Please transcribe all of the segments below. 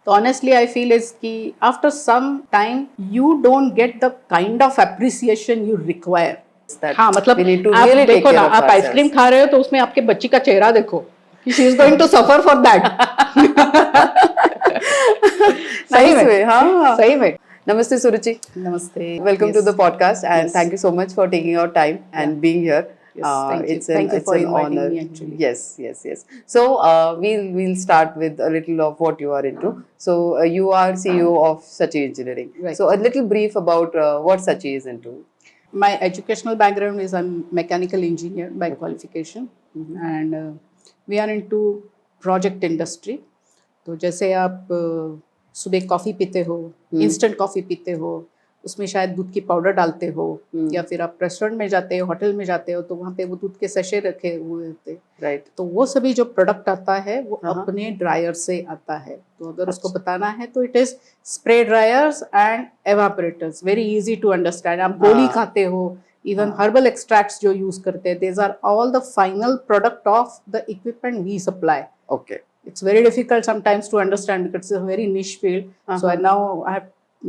तो honestly I feel is कि after some time you don't get the kind of appreciation you require. हाँ, मतलब आप really देखो ना, आप आइसक्रीम खा रहे हो तो उसमें आपके बच्ची का चेहरा देखो कि she is going to suffer for that. सही में, हाँ, सही में. Namaste, Suruchi. Namaste. Welcome to Yes. the podcast, and Yes. thank you so much for taking your time and being here. Yes, thank you. It's Thank you it's for an inviting honor. me, actually. Yes. So we'll start with a little of what you are into. So you are CEO of Sachi Engineering. Right. So a little brief about what Sachi is into. My educational background is I'm mechanical engineer by qualification, and we are into project industry. तो जैसे आप सुबह coffee पीते हो, instant coffee पीते हो, उसमें शायद दूध की पाउडर डालते हो, या फिर आप रेस्टोरेंट में जाते हो, होटल में जाते हो, तो वहाँ पे वो दूध के सैशे रखे हुए होते हैं. राइट. तो वो सभी जो प्रोडक्ट आता है वो अपने ड्रायर से आता है. तो अगर उसको बताना है तो it is spray dryers and evaporators. Very easy to understand. आप गोली खाते हो, इवन हर्बल एक्सट्रैक्ट्स जो यूज करते हैं, these are all the final product of the equipment we supply. Okay. It's very difficult sometimes to understand because it's a very niche field. So now I have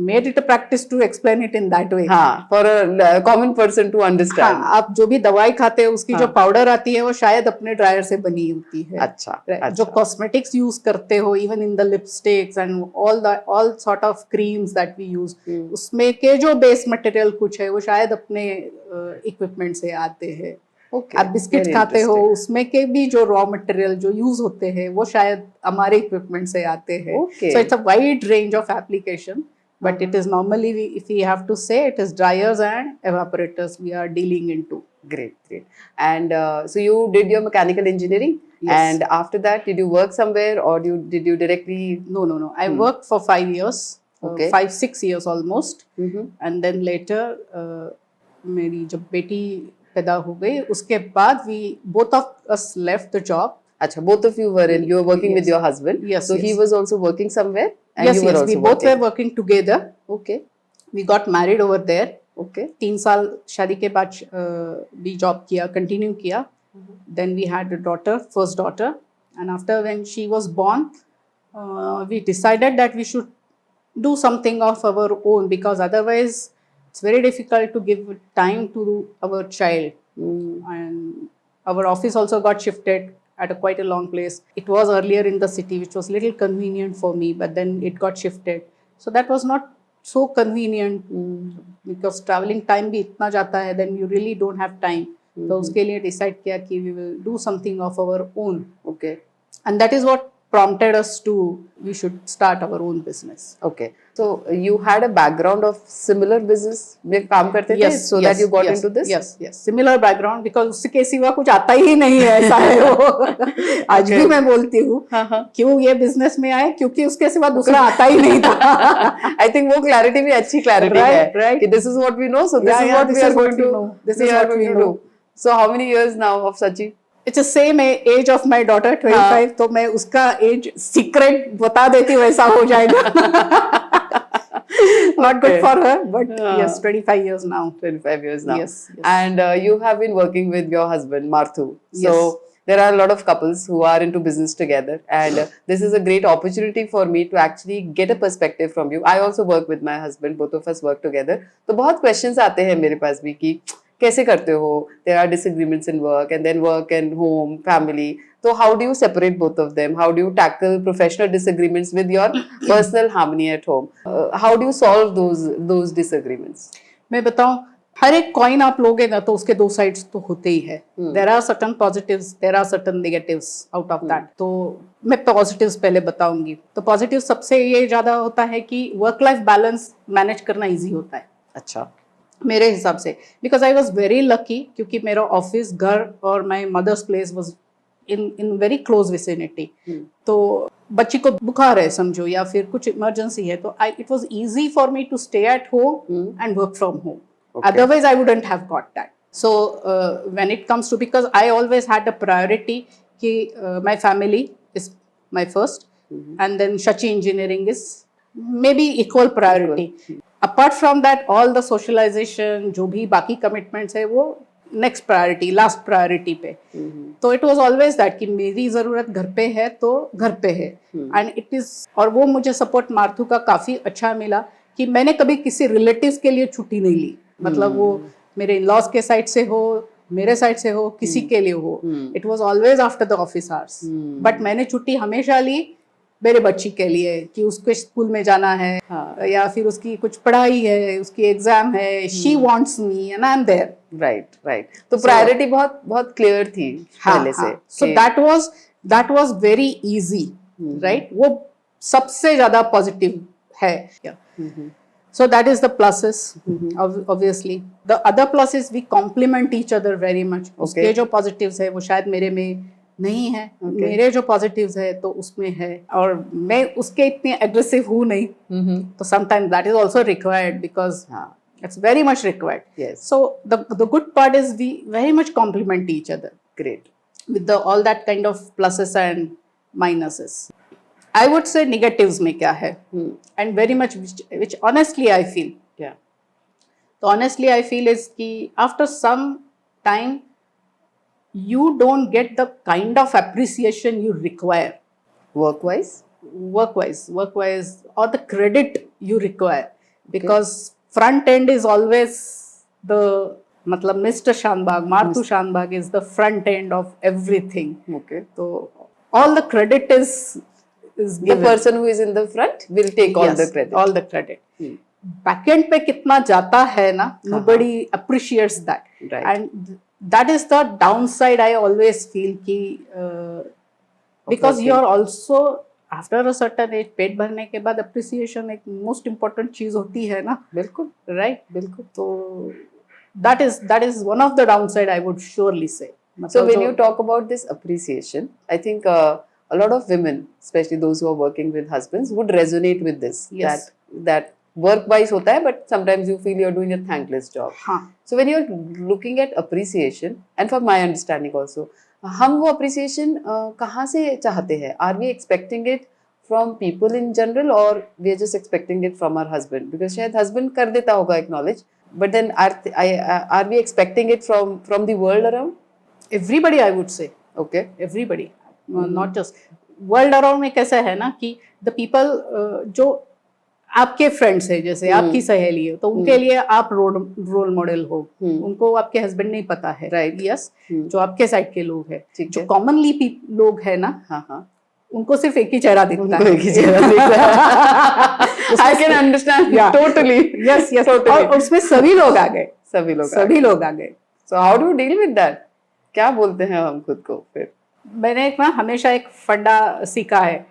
made it a practice to explain it in that way. हाँ, for a common person to understand. हाँ, आप जो भी दवाई खाते हैं उसकी जो पाउडर आती है वो शायद अपने ड्रायर से बनी होती है. अच्छा. जो कॉस्मेटिक्स यूज करते हो, even in the lipsticks and all sort of creams that we use, उसमें के जो बेस मटेरियल कुछ है वो शायद अपने इक्विपमेंट से आते हैं. Okay. आप बिस्किट खाते हो, उसमें के भी जो रॉ मटेरियल जो यूज होते हैं वो शायद हमारे इक्विपमेंट से आते हैं. So it's a wide range of application, but it is normally if we have to say, it is dryers and evaporators we are dealing into. Great. And so you did your mechanical engineering. Yes. And after that, did you work somewhere or did you directly? No. I worked for 5 years. Okay. 5-6 years almost. And then later मेरी जब बेटी पैदा हो गई उसके बाद we both of us left the job. Acha, both of you were working with your husband. Yes. So he was also working somewhere. And yes, you were also we both were working together. Okay. We got married over there. Okay. 3 साल शादी के बाद भी job किया, continue किया. Then we had a daughter, first daughter, and after when she was born, we decided that we should do something of our own, because otherwise it's very difficult to give time to our child. And our office also got shifted at quite a long place. It was earlier in the city, which was little convenient for me, but then it got shifted. So that was not so convenient, because traveling time भी इतना जाता है, then you really don't have time. तो उसके लिए decide किया कि we will do something of our own. Okay. And that is what prompted us to we should start our own business. Okay. So you had a background of similar business में काम करते थे, so that you got into this? Yes. Similar background, because उसके सिवा कुछ आता ही नहीं है, ऐसा है वो. आज भी मैं बोलती हूँ क्यों ये बिजनेस में आए, क्योंकि उसके सिवा दूसरा आता ही नहीं था. I think वो clarity भी अच्छी clarity है कि this is what we know, so this is what we are going to do. This is what we know. So how many years now of Sachi? It's the same age of my daughter, 25. तो मैं उसका as secret बता देती, वैसा हो जाएगा. Not good for her, but yes, 25 years now. 25 years now. Yes. And you have been working with your husband, Marthu. So there are a lot of couples who are into business together, and this is a great opportunity for me to actually get a perspective from you. I also work with my husband. Both of us work together. तो बहुत questions आते हैं मेरे पास भी कि कैसे करते हो? There are disagreements in work, and then work and home, family. So how do you separate both of them? How do you tackle professional disagreements with your personal harmony at home? How do you solve those disagreements? मैं बताऊं, हर एक coin आप लोगे ना तो उसके दो sides तो होते ही है. There are certain positives, there are certain negatives out of that. तो मैं positives पहले बताऊंगी. तो positive सबसे ये ज्यादा होता है कि वर्क लाइफ बैलेंस मैनेज करना इजी होता है. अच्छा. मेरे हिसाब से, because I was very lucky, क्योंकि मेरा ऑफिस, घर और my mother's place was in very close vicinity. तो बच्ची को बुखार है समझो, या फिर कुछ इमरजेंसी है, तो it was easy for me to stay at home and work from home. Otherwise I wouldn't have got that. So when it comes to, because I always had a priority कि my family is my first, and then Shachi engineering is maybe equal priority. Apart from that, all the socialization, जो भी बाकी commitments है, वो next priority, last priority पे। तो it was always that कि मेरी जरूरत घर पे है तो घर पे है, एंड इट इज, और वो मुझे सपोर्ट मार्थू का काफी अच्छा मिला कि मैंने कभी किसी रिलेटिव्स के लिए छुट्टी नहीं ली, मतलब वो मेरे इन-लॉज के साइड से हो, मेरे साइड से हो, किसी के लिए हो, it was always after the office hours. But मैंने छुट्टी हमेशा ली मेरे बच्ची के लिए कि उसको स्कूल में जाना है, या फिर उसकी कुछ पढ़ाई है, उसकी एग्जाम है, she wants me and I am there. Right right, तो प्रायोरिटी बहुत बहुत क्लियर थी पहले से। So that was very easy, right, वो सबसे ज्यादा पॉजिटिव है। So that is the pluses, obviously. The other plus is we complement each other very much. उसके जो positives है वो शायद मेरे में नहीं है, मेरे जो positives है तो उसमें है, और मैं उसके इतने aggressive हूँ नहीं, तो sometimes that is also required because it's very much required. Yes. So the good part is we very much complement each other. Great. With all that kind of pluses and minuses. I would say negatives में क्या है, and very much which honestly I feel. Yeah. So honestly I feel is कि after some time you don't get the kind of appreciation you require. Work-wise, or the credit you require, because front end is always the, मतलब Mr. Shanbag, Marthu Shanbag is the front end of everything. Okay. So all the credit is the person who is in the front will take all the credit. All the credit. Backend पे कितना जाता है ना, nobody appreciates that. Right. And that is the downside I always feel कि because you are also after a certain age, पेट भरने के बाद appreciation एक most important चीज होती है ना। बिल्कुल, right? बिल्कुल। तो that is one of the downside I would surely say. So when you talk about this appreciation, I think a lot of women, especially those who are working with husbands, would resonate with this. Yes. That work-wise होता है, but sometimes you feel you're doing a thankless job. हाँ. So when you're looking at appreciation, and from my understanding also, हम वो appreciation कहाँ से चाहते हैं? Are we expecting it from people in general, or we are just expecting it from our husband? Because शायद husband कर देता होगा acknowledge, but then are we expecting it from the world around? Everybody, I would say. Okay. Everybody. Not just world around में कैसा है ना कि the people जो आपके फ्रेंड्स है, जैसे आपकी सहेली है, तो उनके लिए आप रोल मॉडल हो, उनको आपके हस्बैंड नहीं पता है, राइट? यस, जो आपके साइड के लोग है, जो कॉमनली लोग है ना, उनको सिर्फ एक ही चेहरा दिखता है, एक ही चेहरा दिखता है। I can understand totally. Yes, yes, और उसमें सभी लोग आ गए, सभी लोग आ गए। So how do you deal with that? क्या बोलते हैं हम खुद को फिर? मैंने एक ना हमेशा एक फंडा सीखा है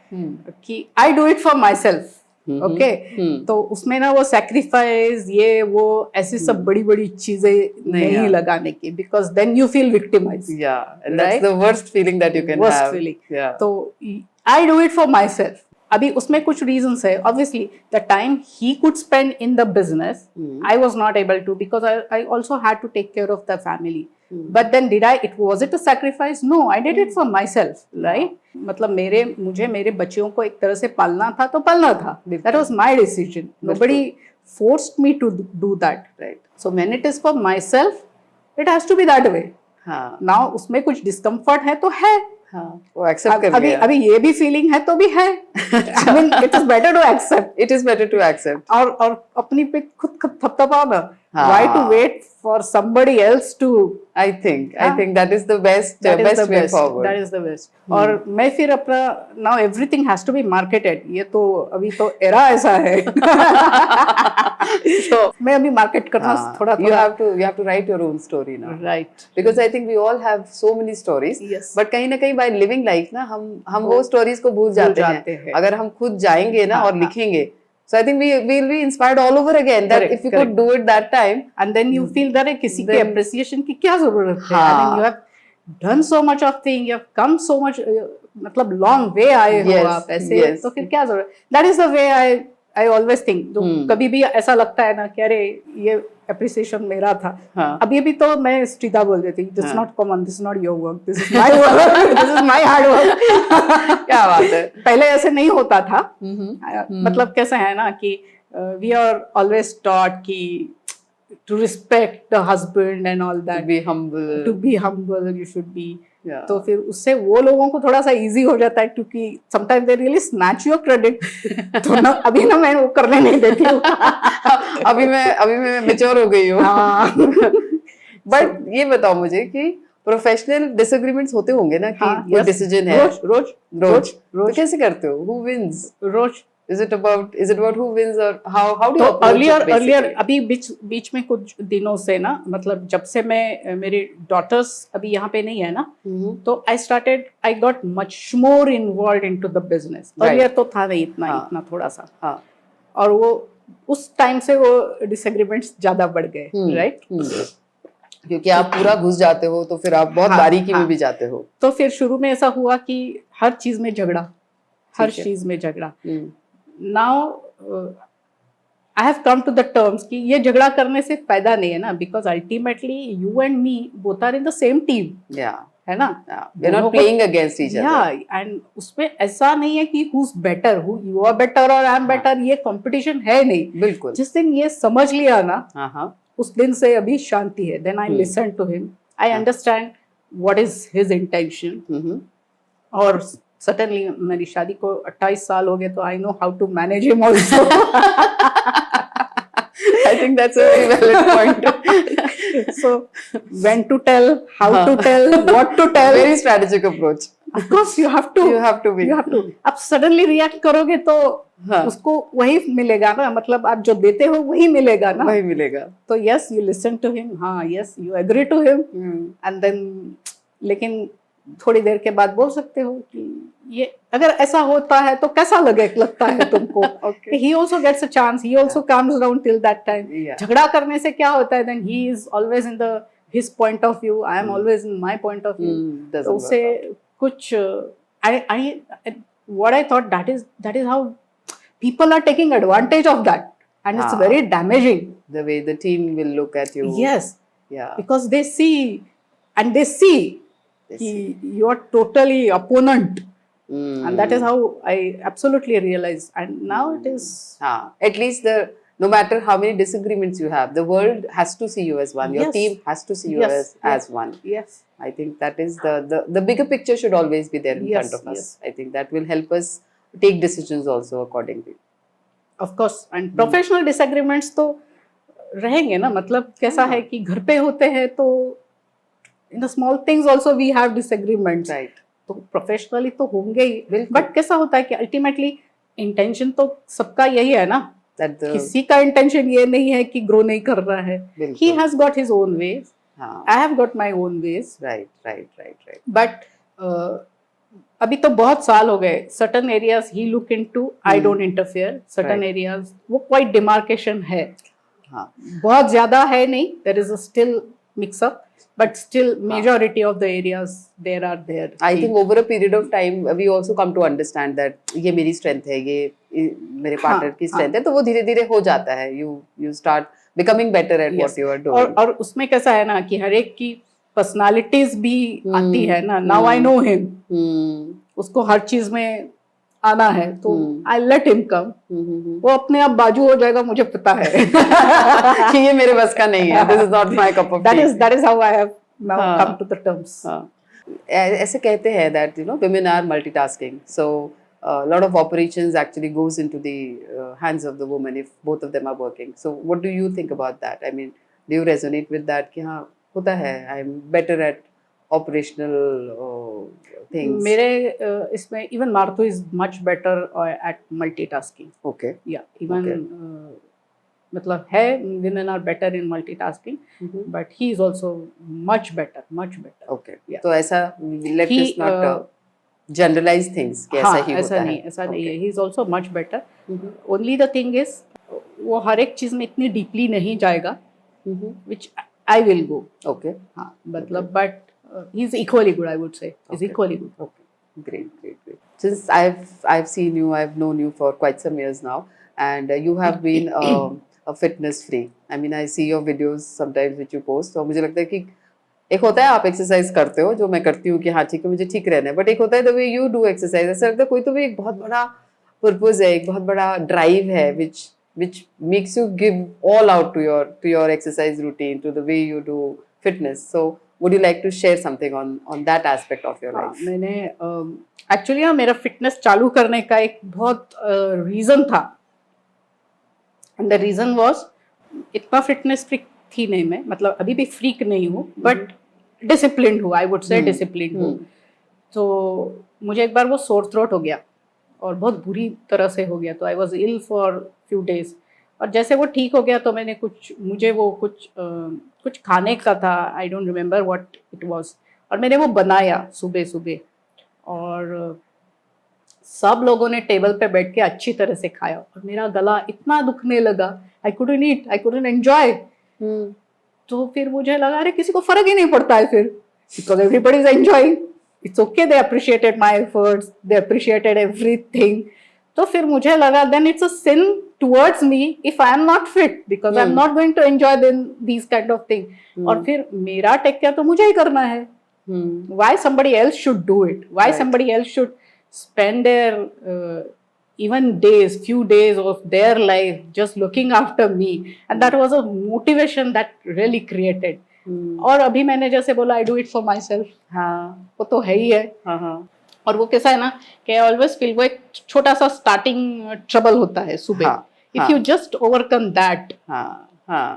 कि आई do it for my self, okay? तो उसमें ना वो सैक्रिफाइस, ये वो ऐसी सब बड़ी बड़ी चीजें नहीं लगाने की, because then you feel victimize. that's the worst feeling that you can have. Feeling. तो I do it for myself. अभी उसमें कुछ रीजंस है, obviously the time he could spend in the business I was not able to, because I also had to take care of the family. But then was it a sacrifice? No, I did it for myself, right? मतलब मुझे मेरे बच्चों को एक तरह से पालना था तो पालना था. That was my decision. Nobody forced me to do that, right? So when it is for myself, it has to be that way. Now उसमें कुछ discomfort है तो है. वो एक्सेप्ट कर लिया. अभी ये भी फीलिंग है तो भी है. I mean, it is better to accept. It is better to accept. और अपनी पे खुद थपथपाओ ना. Why to wait for somebody else to? I think that is the best way forward. That is the best. और मैं फिर अपना now everything has to be marketed. ये तो अभी तो era ऐसा है. So मैं अभी market करना थोड़ा. You have to write your own story now. Right. Because I think we all have so many stories. Yes. But कहीं ना कहीं by living life ना हम वो stories को भूल जाते हैं. अगर हम खुद जाएंगे ना और लिखेंगे. So I think we will be inspired all over again. That if you could do it that time, and then you feel that किसी के appreciation की क्या जरूरत है? I mean, you have done so much of thing, you have come so much, मतलब long way आए हो आप ऐसे, तो फिर क्या जरूरत? That is the way I always think. तो कभी भी ऐसा लगता है ना कि अरे ये appreciation मेरा था. अभी तो मैं सीधा बोल देती हूँ. This is not common. This is not your work. This is my work. This is my hard work. क्या बात है. पहले ऐसे नहीं होता था. मतलब कैसा है ना कि we are always taught कि to respect the husband and all to that, be humble. to be humble, you should be. Yeah. तो फिर उससे वो लोगों को थोड़ा सा इजी हो जाता है, क्योंकि sometimes they really snatch your credit. तो ना अभी ना मैं वो करने नहीं देती हूँ. अभी मैं मैच्योर हो गई हूँ. हाँ. बट ये बताओ मुझे कि प्रोफेशनल डिसएग्रीमेंट्स होते होंगे ना कि हाँ, कोई yes. डिसीजन है रोज तो कैसे करते हो? Who wins? रोज. Is it about who wins or how do you तो approach it अर्लियर basically? अभी बीच में कुछ दिनों से ना, मतलब जब से मैं मेरी डॉटर्स अभी यहाँ पे नहीं है ना, तो I got much more involve into the business. Earlier तो था नहीं इतना थोड़ा सा. हाँ. और वो उस टाइम से वो डिसएग्रीमेंट्स ज्यादा बढ़ गए, राइट? क्योंकि आप पूरा घुस जाते हो तो फिर आप बहुत हाँ, बारीकी में हाँ. भी जाते हो. तो फिर शुरू में ऐसा हुआ कि हर चीज में झगड़ा, हर ठीक है. चीज में झगड़ा. Now I have come to the terms कि ये झगड़ा करने से फायदा नहीं है ना, because ultimately you and me both are in the same team. है ना? We are not playing against each other. And उसमें ऐसा नहीं है कि whose better, who you are better और आई एम बेटर, ये कंपटीशन है नहीं. बिल्कुल. जिस दिन ये समझ लिया ना, हाँ. उस दिन से अभी शांति है. Then I listen to him, I understand what is his intention. और सडनली मेरी शादी को 28 साल हो गए, तो I know how to manage him also. I think that's a very valid point. So when to tell, how to tell, what to tell. Very strategic approach. Of course you have to. You have to be. You have to. अब suddenly react करोगे तो उसको वही मिलेगा ना, मतलब आप जो देते हो वही मिलेगा ना. वही मिलेगा. तो yes, you listen to him. हाँ, yes, you agree to him. And then लेकिन थोड़ी देर के बाद बोल सकते हो कि ये अगर ऐसा होता है तो कैसा लगता है तुमको. Okay. He also gets a chance. He also calms down till that time. Yeah. झगड़ा करने से क्या होता है? Then he is always in his point of view. I am always in my point of view. तो उससे कुछ what I thought that is how people are taking advantage of that, and it's very damaging. The way the team will look at you. Yes. Yeah. Because they see you are totally opponent. And that is how I absolutely realized, and now it is at least no matter how many disagreements you have, the world has to see you as one. Your Yes. team has to see you Yes. as one. Yes. I think that is the bigger picture should always be there in Yes, front of us. yes. I think that will help us take decisions also accordingly. Of course. And professional disagreements तो रहेंगे ना, मतलब कैसा है कि घर पे होते हैं तो in the small things also we have disagreements. Right. तो प्रोफेशनली तो होंगे ही. बिल्कुल. बट कैसा होता है कि अल्टीमेटली इंटेंशन तो सबका यही है ना. That the किसी का इंटेंशन ये नहीं है कि ग्रो नहीं कर रहा है. बिल्कुल. He has got his own ways. हाँ. I have got my own ways. Right. But अभी तो बहुत साल हो गए. Certain areas he look into, I don't interfere. Certain Right. areas वो quite demarcation है. हाँ. बहुत ज्यादा है नहीं. There is a still mix up, but still majority of the areas there are there. I think over a period of time we also come to understand that ये मेरी strength है, ये मेरे partner की strength है, तो वो धीरे धीरे हो जाता है. You start becoming better at what you are doing. और उसमें कैसा है ना कि हर एक की पर्सनालिटीज भी आती है ना. Now I know him. उसको हर चीज में आना है तो आई लेट हिम कम. वो अपने आप बाजू हो जाएगा, मुझे पता है कि ये मेरे बस का नहीं है. This is not my cup of tea. that is how I have now come to the terms. ऐसे कहते हैं that women are multitasking, so a lot of operations actually goes into the hands of the woman if both of them are working. So what do you think about that? I mean, do you resonate with that कि हाँ होता है, I'm better at operational things? मेरे इसमें even Marthu is much better at multitasking. Okay. Yeah, even मतलब है women are better in multitasking, but he is also much better. Okay. Yeah. तो ऐसा let us not generalize things कि ऐसा ही होता ऐसा है. नहीं, ऐसा नहीं है. He is also much better. Only the thing is वो हर एक चीज में इतनी डीपली नहीं जाएगा, which I will go. Okay. हाँ, मतलब but he is equally good, I would say. He's equally good. Okay. Great. Since I've seen you, I've known you for quite some years now, and you have been a fitness freak. I mean, I see your videos sometimes which you post. तो मुझे लगता है कि एक होता है आप exercise करते हो, जो मैं करती हूँ कि हाँ ठीक है मुझे ठीक रहना है, बट एक होता है the way you do exercise. ऐसा लगता है कोई तो भी एक बहुत बड़ा पर्पस है, एक बहुत बड़ा ड्राइव है, which which makes you give all out to your exercise routine, to the way you do fitness. So would you like to share something on that aspect of your life? मैंने actually मेरा fitness चालू करने का एक बहुत reason था, and the reason was इतना fitness freak थी नहीं मैं, मतलब अभी भी फ्रीक नहीं हूँ, बट डिसिप्लिन्ड हूँ, आई वुड से डिसिप्लिन्ड हूँ. तो मुझे एक बार वो सोर थ्रोट हो गया और बहुत बुरी तरह से हो गया, तो I was ill for few days. और जैसे वो ठीक हो गया तो मैंने कुछ खाने का था, I don't remember what it was, और मैंने वो बनाया सुबह सुबह, और सब लोगों ने टेबल पे बैठ के अच्छी तरह से खाया, और मेरा गला इतना दुखने लगा, I couldn't eat, I couldn't enjoy. तो फिर मुझे लगा अरे किसी को फर्क ही नहीं पड़ता है फिर, because everybody is enjoying, it's okay, they appreciated my efforts, they appreciated everything. तो फिर मुझे लगा then it's a sin towards me if I am not fit, because I am not going to enjoy these kind of thing. और फिर मेरा take care तो मुझे ही करना है. Why somebody else should do it, why somebody else should spend their even few days of their life just looking after me. And that was a motivation that really created. और अभी मैंने जैसे बोला आई do it for my self, हाँ वो तो है ही है. और वो कैसा है ना कि आई ऑलवेज फील वो एक छोटा सा स्टार्टिंग ट्रबल होता है सुबह, if you just overcome that,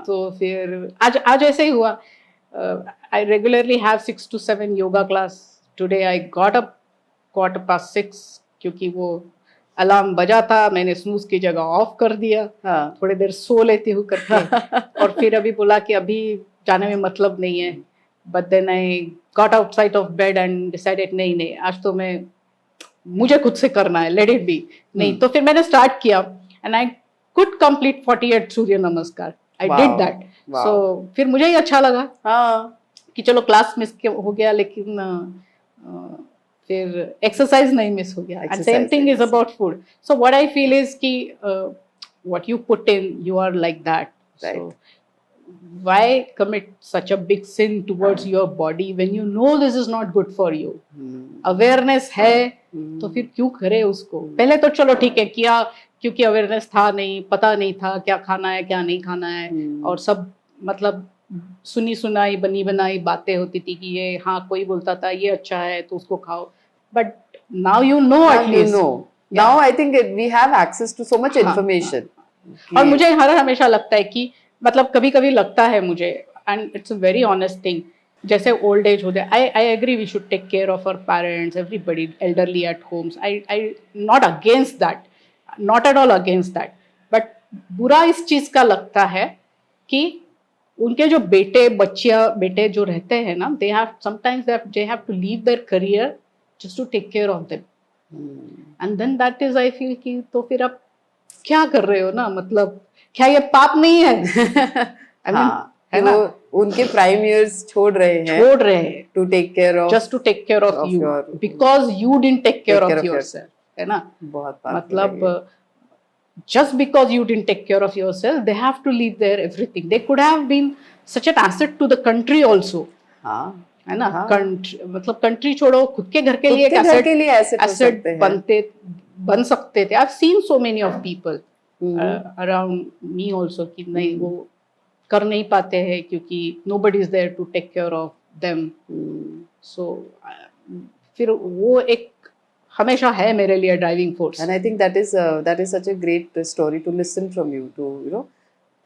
तो फिर आज ऐसे ही हुआ. I regularly have 6 to 7 yoga class. Today I got up 6:15 क्योंकि वो अलार्म बजा था, मैंने स्नूज की जगह ऑफ कर दिया, थोड़ी देर सो लेती हूँ करके. और फिर अभी बोला कि अभी जाने में मतलब नहीं है, but then I got outside of bed and decided नहीं आज तो मुझे खुद से करना है, लेट इट बी. नहीं तो फिर मैंने स्टार्ट किया एंड आई कुड कंप्लीट 48 सूर्य नमस्कार. I did that. सो फिर मुझे ही अच्छा लगा कि चलो क्लास मिस हो गया, लेकिन फिर एक्सरसाइज नहीं मिस हो गया. And same thing is about food. So what I feel is कि what you put in you are like that. So why commit such a big sin towards your body when you know this is not good for you? Awareness है तो फिर क्यों करे उसको. पहले तो चलो ठीक है किया क्योंकि अवेयरनेस था नहीं, पता नहीं था क्या खाना है क्या नहीं खाना है, और सब मतलब सुनी सुनाई बनी बनाई बातें होती थी कि ये हाँ कोई बोलता था ये अच्छा है तो उसको खाओ, but now you know, at least now I think we have access to so much information. और मुझे हमेशा लगता है कि मतलब कभी कभी लगता है मुझे, and it's a very honest thing, जैसे ओल्ड एज हो जाए, I agree we should take care of our parents, everybody elderly at homes, I not against that, not at all against that, but बुरा इस चीज का लगता है कि उनके जो बेटे जो रहते हैं ना, they have sometimes they have to leave their career just to take care of them, and then that is I feel कि तो फिर आप क्या कर रहे हो ना, मतलब क्या ये पाप नहीं है? I mean, है ना, उनके प्राइम इयर्स छोड़ रहे हैं to take care of, just to take care of you, because you didn't take care of yourself, है ना. बहुत मतलब just because you didn't take care of yourself, they have to leave their everything. They could have been such an asset to the country also. है ना. मतलब country छोड़ो, खुद के घर के लिए एक एसेट बन सकते थे. I've seen so many of people around me also कि नहीं वो कर नहीं पाते हैं क्योंकि nobody is there to take care of them. So फिर वो एक हमेशा है मेरे लिए driving force. And I think that is such a great story to listen from you, to you know,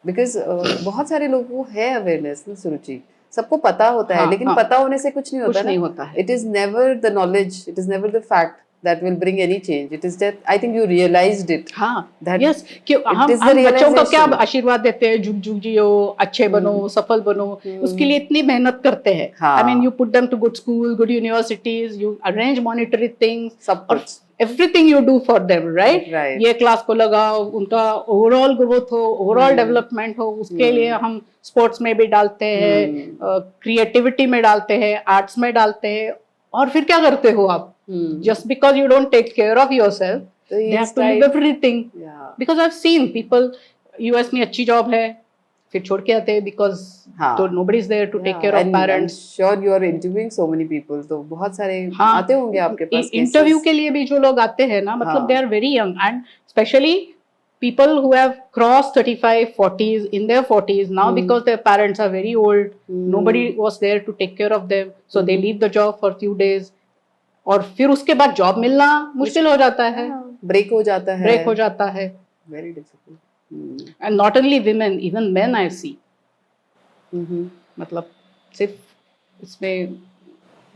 because बहुत सारे लोगों को है अवेयरनेस ना सुरुचि, सबको पता होता है, लेकिन पता होने से कुछ नहीं होता है. It is never the knowledge, it is never the fact that will bring any change. It is that I think you realized it. That yes, कि हम बच्चों को क्या आशीर्वाद देते हैं, झुक जियो, अच्छे बनो, सफल बनो, उसके लिए इतनी मेहनत करते हैं. I mean you put them to good school, good universities, you arrange monetary things, सब कुछ, everything you do for them, right? ये क्लास को लगाओ, उनका ओवरऑल ग्रोथ हो, ओवरऑल डेवलपमेंट हो, उसके लिए हम स्पोर्ट्स में भी डालते हैं, क्रिएटिविटी में डालते हैं, आर्ट्स में डालते हैं, और फिर क्या करते हो आप? Just because you don't take care of yourself, they have to leave everything. Because I've seen people, US में अच्छी जॉब है, फिर छोड़ के आते हैं because तो nobody is there to take care of parents. I'm sure you are interviewing so many people, तो बहुत सारे आते होंगे आपके पास. इंटरव्यू के लिए भी जो लोग आते हैं ना, मतलब they are very young, and especially people who have crossed 35 40s in their 40s now because their parents are very old, nobody was there to take care of them, so they leave the job for few days और फिर उसके बाद job मिलना मुश्किल हो जाता है, break हो जाता है, very difficult. And not only women, even men I see. मतलब सिर्फ इसमें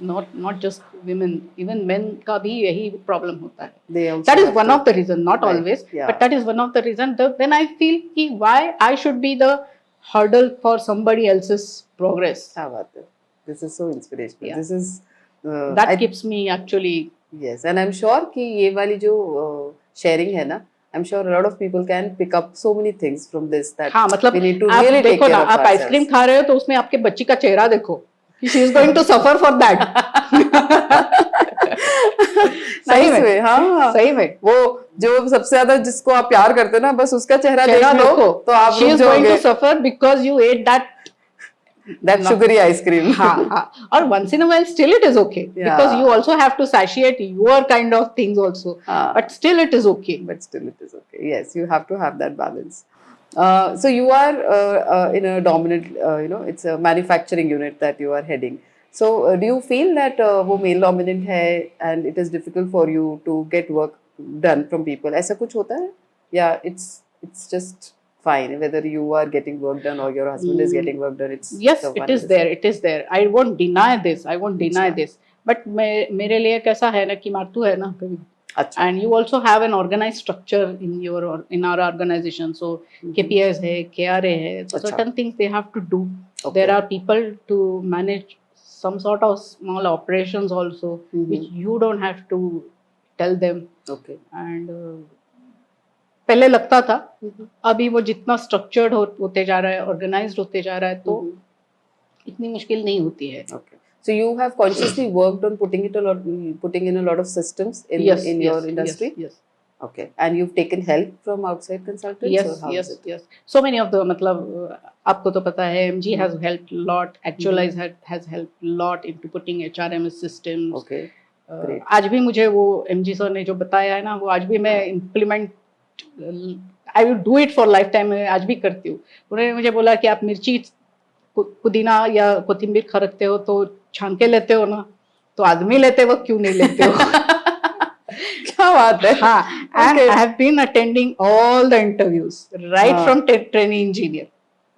not just women, even men का भी यही problem होता है. That is one of the reason, not always, but that is one of the reason. Then I feel कि why I should be the hurdle for somebody else's progress. क्या बात है. This is so inspirational. Yeah. This is that keeps me actually. Yes, and I'm sure कि ये वाली जो sharing है ना, I'm sure a lot of people can pick up so many things from this that हाँ, मतलब we need to आप really take देखो care ना, of आप ourselves. आइसक्रीम खा रहे हो तो उसमें आपके बच्ची का चेहरा देखो, she is going to suffer for that. सही में, हाँ, सही में. वो जो सबसे ज्यादा जिसको आप प्यार करते हो ना, बस उसका चेहरा चेहरा देख लो देखो तो आप she रुक is going जाओगे. to suffer because you ate that sugary ice cream. हाँ हाँ, और once in a while still it is okay, because you also have to satiate your kind of things also, but still it is okay. But still it is okay. Yes, you have to have that balance. So you are in a dominant, it's a manufacturing unit that you are heading. So do you feel that वो male dominant है and it is difficult for you to get work done from people? ऐसा कुछ होता है? Yeah, it's just fine whether you are getting work done or your husband is getting work done. It's yes, it is there. It is there. I won't deny this. I won't deny this. But मेरे लिए कैसा है ना कि मार्तू है ना कभी. And you also have an organized structure in our organization. So KPIs है, KRA है. So certain things they have to do. There are people to manage some sort of small operations also, which you don't have to tell them. Okay. And पहले लगता था, अभी वो जितना structured होते जा रहा है, ऑर्गेनाइज्ड होते जा रहा है, तो इतनी मुश्किल नहीं होती है. Okay. So you have consciously worked on putting in a lot of systems in your industry. Yes. Okay. And you've taken help from outside consultants. Yes. So many of the मतलब आपको तो पता है, MG has helped a lot. Actualize has helped a lot into putting HRMS systems. Okay. आज भी मुझे वो MG sir ने जो बताया है ना, वो आज भी मैं implement I will do it for lifetime. मैं आज भी करती हूँ. उन्होंने मुझे बोला कि आप मिर्ची पुदीना या कोथिंबीर खरीदते हो तो छान के लेते हो ना, तो आदमी लेते हो क्यों नहीं लेते हो. क्या बात है. हाँ, and I have been attending all the interviews right from trainee engineer.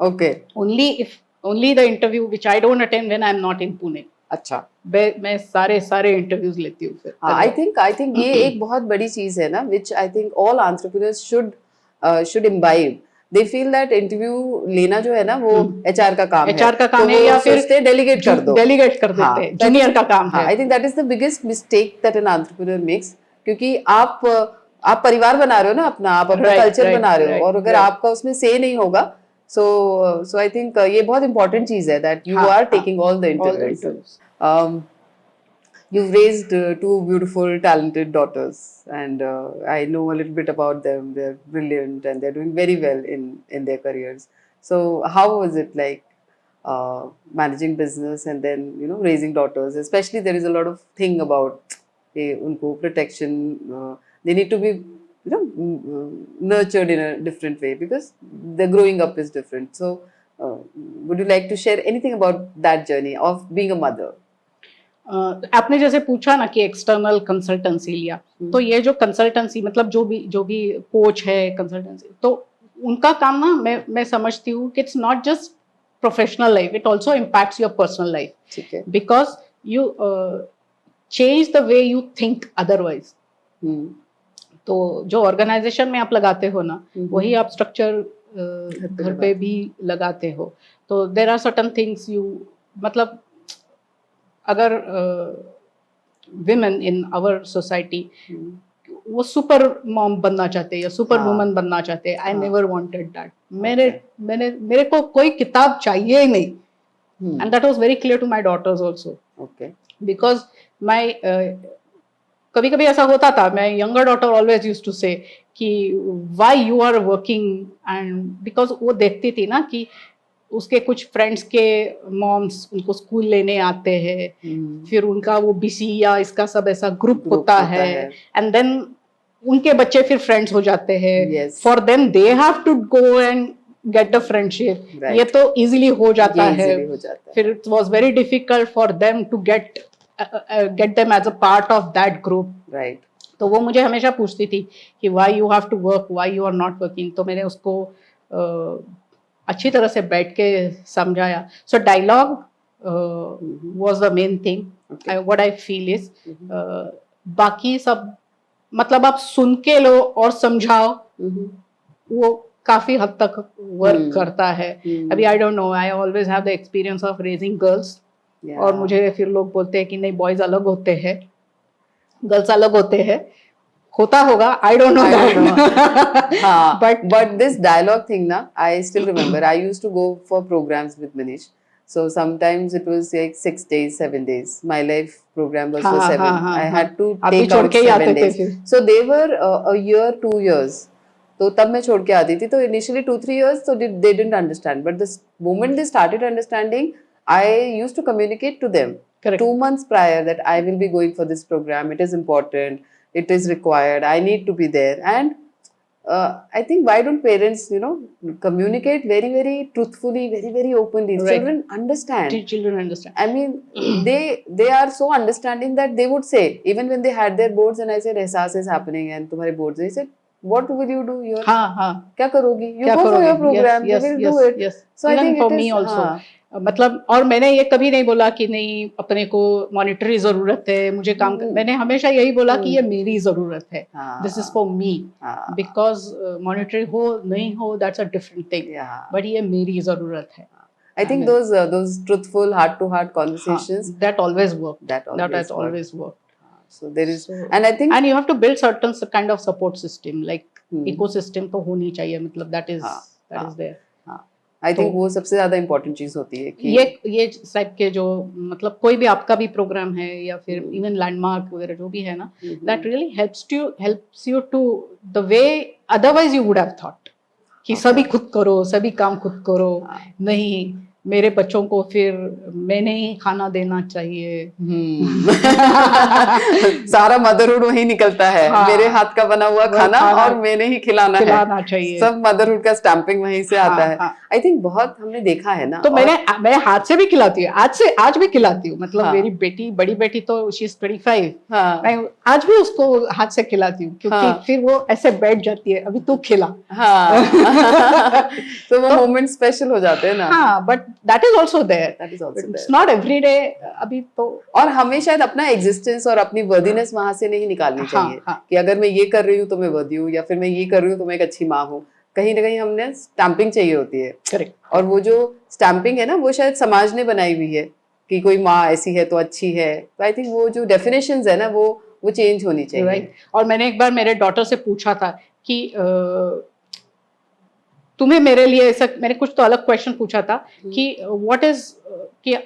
Okay. Only the interview which I don't attend when I am not in Pune. अच्छा. मैं सारे इंटरव्यूज लेती हूँ फिर. I think ये एक बहुत बड़ी चीज है ना, which I think all entrepreneurs should imbibe. They feel that interview लेना जो है ना, वो HR का काम है. HR का काम है, या फिर डेलीगेट कर दो. डेलीगेट कर देते हैं, जूनियर का काम है. I think that is the biggest mistake that an entrepreneur makes, क्योंकि आप परिवार बना रहे हो ना अपना, आप अपना कल्चर बना रहे हो, और अगर आपका उसमें से नहीं होगा, so I think ये बहुत important चीज है that you are taking all the interviews. You've raised two beautiful, talented daughters, and I know a little bit about them. They're brilliant and they're doing very well in their careers. So, how was it like managing business and then raising daughters? Especially, there is a lot of thing about unko protection. They need to be nurtured in a different way because the growing up is different. So, would you like to share anything about that journey of being a mother? आपने जैसे पूछा ना कि external consultancy लिया, तो ये जो consultancy मतलब जो भी कोच है कंसल्टेंसी, तो उनका काम ना मैं समझती हूँ कि it's not just professional life, it also impacts your personal life. ठीक है. Because you change the way you think otherwise. तो जो ऑर्गेनाइजेशन में आप लगाते हो ना, वही आप स्ट्रक्चर घर पे भी लगाते हो. तो there are certain things you मतलब अगर विमेन इन आवर सोसाइटी वो सुपर मॉम बनना चाहते हैं या सुपर वुमन बनना चाहते हैं, आई नेवर वांटेड दैट. मेरे को कोई किताब चाहिए ही नहीं, and that was very clear to my daughters also. Okay. Because my कभी ऐसा होता था, my younger daughter always used to say कि why you are working, and because वो देखती थी ना कि उसके कुछ फ्रेंड्स के मॉम्स उनको स्कूल लेने आते हैं, फिर उनका वो BC या इसका सब ऐसा ग्रुप होता है, एंड देन उनके बच्चे फिर फ्रेंड्स हो जाते हैं, Yes. For them they have to go and get the friendship, Right. ये तो इजीली हो जाता ये है। easily हो जाता है। फिर it was very difficult for them to get them as a part of that group. Right. तो वो मुझे हमेशा पूछती थी कि why you have to work, why you are not working. तो मैंने उसको अच्छी तरह से बैठ के समझाया। So dialogue was the main thing, what I feel is. बाकी सब मतलब आप सुन के लो और समझाओ, वो काफी हद तक वर्क करता है। अभी I don't know, I always have the experience of raising girls, और मुझे फिर लोग बोलते हैं कि नहीं बॉयज अलग होते हैं, गर्ल्स अलग होते हैं, होता होगा, आई डोंट नो दैट। हाँ, but this dialogue thing na, I still remember I used to go for programs with Manish. So sometimes it was like 6 days, 7 days. My life program was for 7. I had to take out 7 days. So they were a year, 2 years. तो तब मैं छोड़ के आती थी। तो initially 2-3 years so they didn't understand. But the moment they started understanding, I used to communicate to them. Correct. 2 months prior that I will be going for this program. It is important. It is required. I need to be there. And I think why don't parents, communicate very, very truthfully, very, very openly. Right. Children understand. Children understand. I mean, they are so understanding that they would say, even when they had their boards and I said, Ehsaas is happening and तुम्हारे boards, they said, what will you do? क्या करोगी? You go for your program. You will do it. Yes. So I think for it is, me also. मतलब, और मैंने ये कभी नहीं बोला कि नहीं अपने को मॉनिटरी जरूरत है, मुझे काम मैंने हमेशा यही बोला कि ये मेरी जरूरत है, this is for me, because monetary हो नहीं हो that's a different thing, but ये मेरी जरूरत है। I think those truthful heart to heart conversations that always work. That always work. So there is, and I think, and you have to build certain kind of support system, like ecosystem तो होनी चाहिए, मतलब that is there. I think वो सबसे ज्यादा important चीज होती है कि ये टाइप के जो मतलब कोई भी आपका भी प्रोग्राम है या फिर इवन लैंडमार्क वगैरह जो भी है ना, that really helps you to the way otherwise you would have thought कि सभी खुद करो, सभी काम खुद करो, नहीं मेरे बच्चों को फिर मैंने ही खाना देना चाहिए। सारा मदरहुड वही निकलता है, मेरे हाथ का बना हुआ खाना और मैंने ही खिलाना चाहिए, सब मदरहुड का स्टैंपिंग वहीं से आता है। आई थिंक बहुत हमने देखा है ना। तो मैं हाथ से भी खिलाती हूँ, आज भी खिलाती हूँ, मतलब मेरी बेटी, बड़ी बेटी तो शी इज 25, मैं आज भी उसको हाथ से खिलाती हूँ, क्योंकि फिर वो ऐसे बैठ जाती है, अभी तू खिला। तो वो मोमेंट स्पेशल हो जाते हैं ना। हाँ, but that is also there, it's not every day अभी तो। और हमें शायद अपना एग्जिस्टेंस और अपनी वर्दीनेस वहां से नहीं निकालनी चाहिए कि अगर मैं ये कर रही हूँ तो मैं वर्दी हूँ, या फिर मैं ये कर रही हूँ तो मैं एक अच्छी माँ हूँ। कहीं ना कहीं हमने स्टैंपिंग चाहिए होती है। करेक्ट। और वो जो स्टैंपिंग है ना, वो शायद समाज ने बनाई हुई है कि कोई माँ ऐसी है तो अच्छी है। तो आई थिंक वो जो डेफिनेशंस है ना, वो चेंज होनी चाहिए। राइट। और मैंने एक बार मेरे डॉटर से पूछा था कि तुम्हें मेरे लिए ऐसा, मैंने कुछ तो अलग क्वेश्चन पूछा था कि व्हाट इज, कि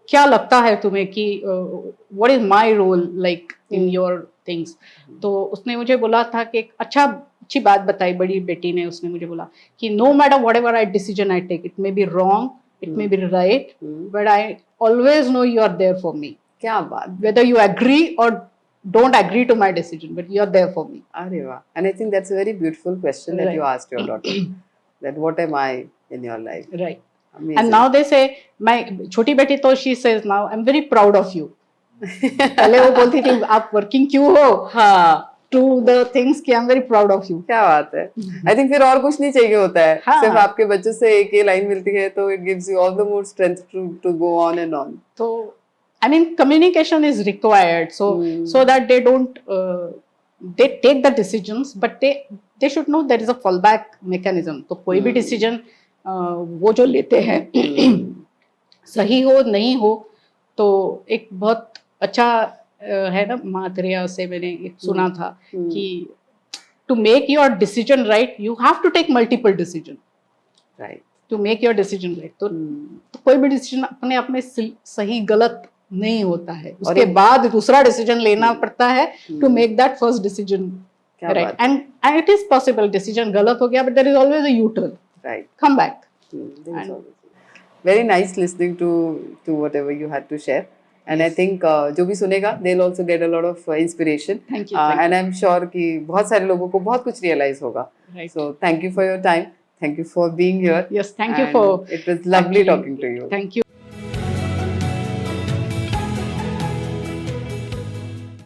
क्या लगता है तुम्हें कि what is my role like in your things. तो उसने मुझे बोला था कि एक अच्छी बात बताई, बड़ी बेटी ने, उसने मुझे बोला कि no matter what ever I decision I take, it may be wrong, it may be right, but I always know you are there for me. क्या बात। वेदर यू एग्री और don't agree to my decision, but you are there for me. Arey वाह. And I think that's a very beautiful question that you asked your daughter. That what am I in your life? Right. Amazing. And now they say, my छोटी बेटी तो she says now, I'm very proud of you. पहले वो बोलती थी आप working क्यों हो? हाँ. To the things कि I'm very proud of you. क्या बात है. I think फिर और कुछ नहीं चाहिए होता है. सिर्फ आपके बच्चे से एक ये लाइन मिलती है तो it gives you all the more strength to go on and on. तो I mean, communication is required, so that they don't they take the decisions, but they should know there is a fallback mechanism. तो कोई भी decision वो जो लेते हैं सही हो नहीं हो, तो एक बहुत अच्छा है ना, मातरिया से मैंने एक सुना था कि to make your decision right, you have to take multiple decision. Right. To make your decision right. तो कोई भी decision अपने आप में सही गलत नहीं होता है, उसके बाद दूसरा डिसीजन लेना पड़ता है to make that first decision right. And it is possible, decision गलत हो गया but there is always a U turn, right, come back. Very nice listening to whatever you had to share. And I think जो भी सुनेगा they will also get a lot of inspiration Thank you. And I am sure कि बहुत सारे लोगों को बहुत कुछ रियलाइज होगा. Right. So thank you for your time. Thank you for being here. Yes, thank you And for it was lovely actually- talking to you. Thank you.